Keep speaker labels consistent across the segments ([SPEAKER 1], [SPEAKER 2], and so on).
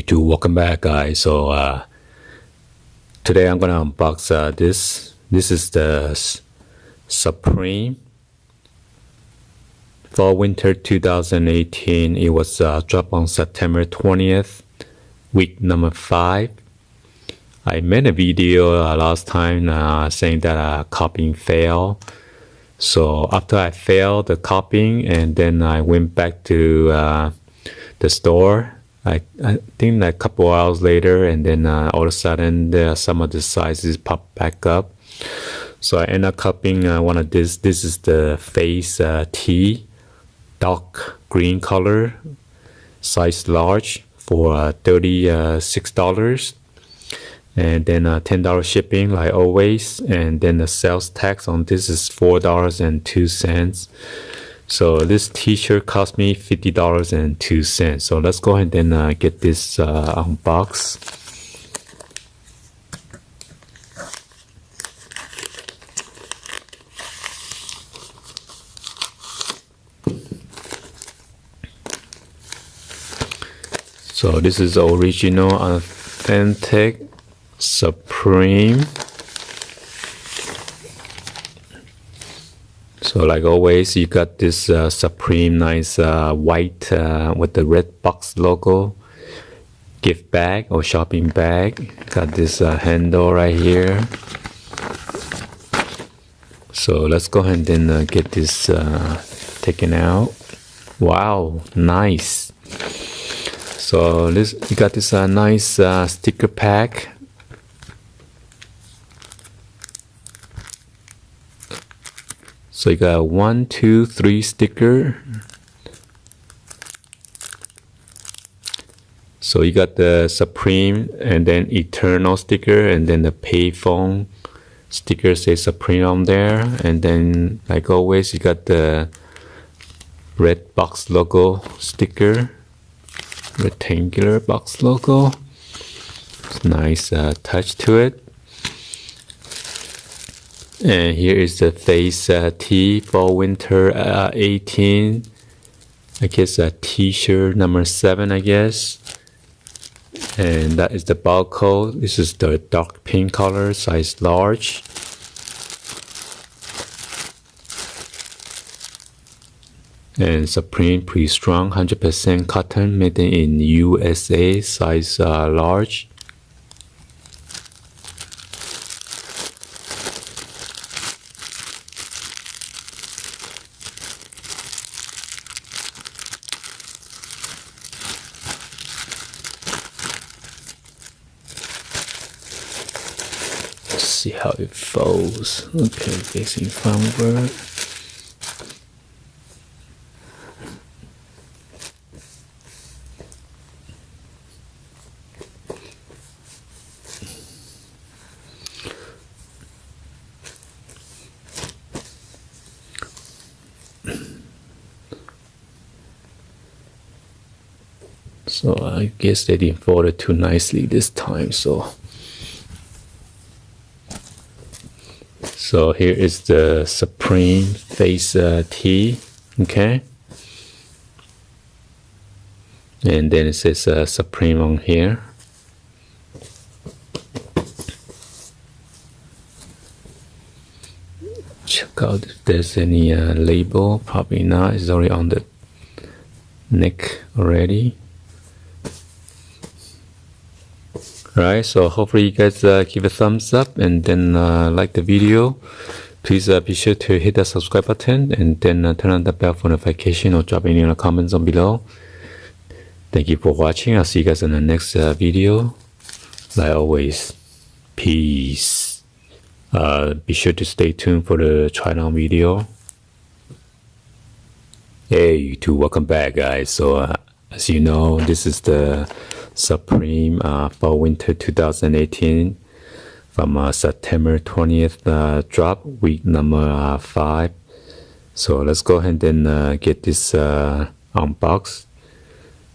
[SPEAKER 1] YouTube, welcome back, guys. So today I'm gonna unbox this. This is the Supreme Fall Winter 2018. It was dropped on September 20th, week number 5. I made a video last time saying that copying failed. So after I failed the copying, and then I went back to the store. I think like a couple hours later, and then all of a sudden some of the sizes pop back up. So I end up copying one of this. This is the Face T, dark green color, size large, for $36. And then $10 shipping like always, and then the sales tax on this is $4.02. So this t-shirt cost me $50.02. So let's go ahead and get this unboxed. So this is original, authentic Supreme. So like always, you got this Supreme nice white with the red box logo gift bag or shopping bag. Got this handle right here. So let's go ahead and get this taken out. Wow, nice. So you got this nice sticker pack. So you got 1, 2, 3 sticker. So you got the Supreme and then Eternal sticker, and then the payphone sticker says Supreme on there. And then like always, you got the red box logo sticker, rectangular box logo. It's nice touch to it. And here is the Face T Fall Winter 18. I guess a t-shirt number 7, I guess. And that is the barcode. This is the dark pink color, size large. And Supreme pre-strong, 100% cotton, made in USA, size large. See how it folds. Okay, facing frontward. So I guess they didn't fold it too nicely this time. So here is the Supreme Face T, okay? And then it says Supreme on here. Check out if there's any label. Probably not, it's already on the neck already. Alright, so hopefully you guys give a thumbs up and then like the video. Please be sure to hit the subscribe button and then turn on the bell for notification, or drop any comments down below. Thank you for watching. I'll see you guys in the next video. Like always, peace. Be sure to stay tuned for the try on video. Hey YouTube, welcome back, guys. So as you know, this is the Supreme Fall Winter 2018 from September 20th drop, week number 5. So let's go ahead and get this unboxed.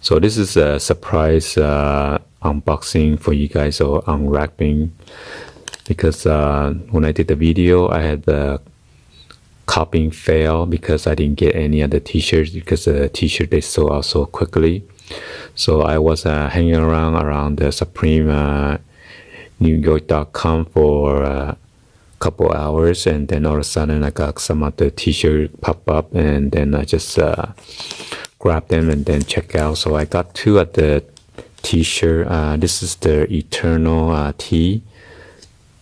[SPEAKER 1] So this is a surprise unboxing for you guys, or unwrapping, because when I did the video, I had the copying fail because I didn't get any other t-shirts, because the t-shirt they sold out so quickly. So I was hanging around the Supreme NewYork.com for a couple hours, and then all of a sudden I got some other t-shirt pop up, and then I just grab them and then check out. So I got two of the t-shirt. This is the Eternal tee,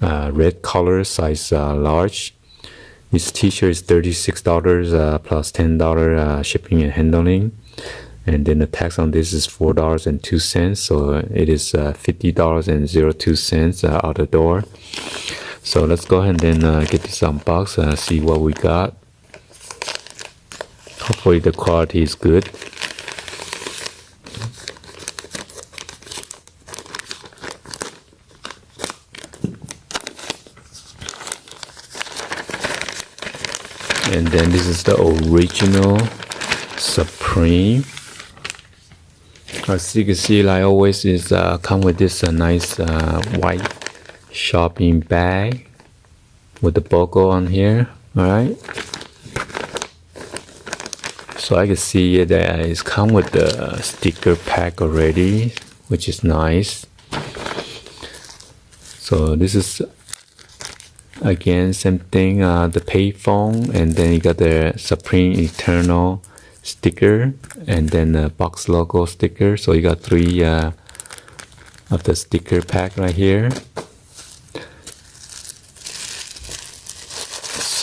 [SPEAKER 1] red color, size large. This t-shirt is $36 plus $10 shipping and handling, and then the tax on this is $4.02, so it is $50.02 out the door. So let's go ahead and then get this unboxed and see what we got. Hopefully the quality is good. And then this is the original Supreme. As you can see, like always, is come with this nice white shopping bag with the logo on here. All right. So I can see that it's come with the sticker pack already, which is nice. So this is again same thing, the payphone, and then you got the Supreme Eternal sticker, and then the box logo sticker. So you got three of the sticker pack right here.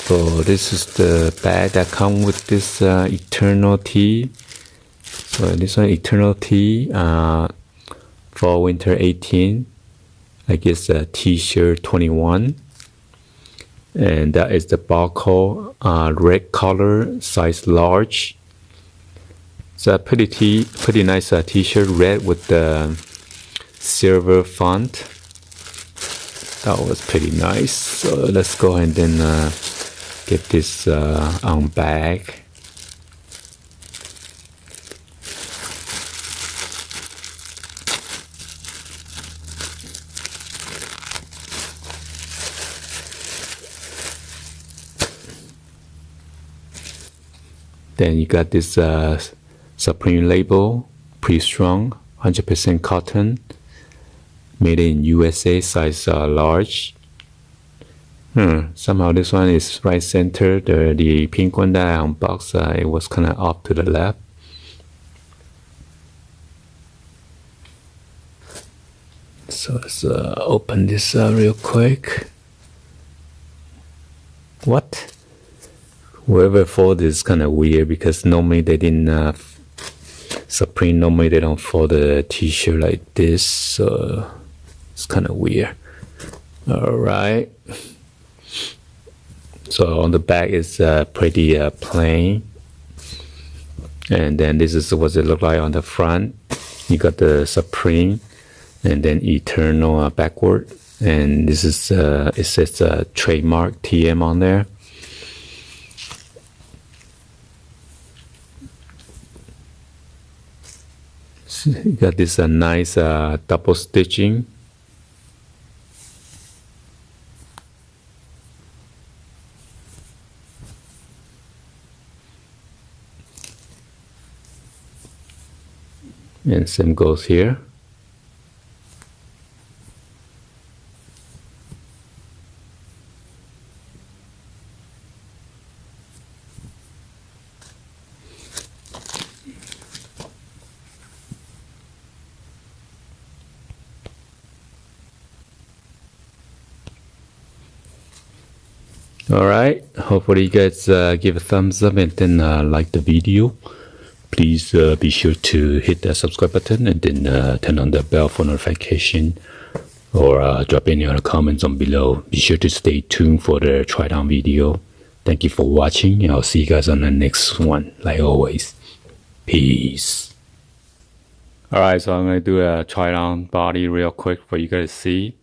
[SPEAKER 1] So this is the bag that come with this Eternal tee. So this one Eternal tee, fall winter 18. I guess t-shirt 21. And that is the barcode, red color, size large. It's a pretty nice t-shirt, red with the silver font. That was pretty nice. So let's go ahead and then get this on bag. Then you got this Supreme label, pretty strong, 100% cotton, made in USA, size large. Somehow this one is right center. The pink one that I unboxed, it was kind of off to the left. So let's open this real quick. What? Whoever fold is kind of weird, because normally they didn't Supreme, normally they don't fold the t-shirt like this, so it's kind of weird. All right, so on the back is pretty plain, and then this is what it look like on the front. You got the Supreme and then Eternal backward, and this is it says trademark TM on there. You got this nice double stitching. And same goes here. Alright, hopefully you guys give a thumbs up and then like the video. Please be sure to hit that subscribe button and then turn on the bell for notification, or drop any other comments on below. Be sure to stay tuned for the try down video. Thank you for watching, and I'll see you guys on the next one, like always. Peace. Alright, so I'm going to do a try down body real quick for you guys to see.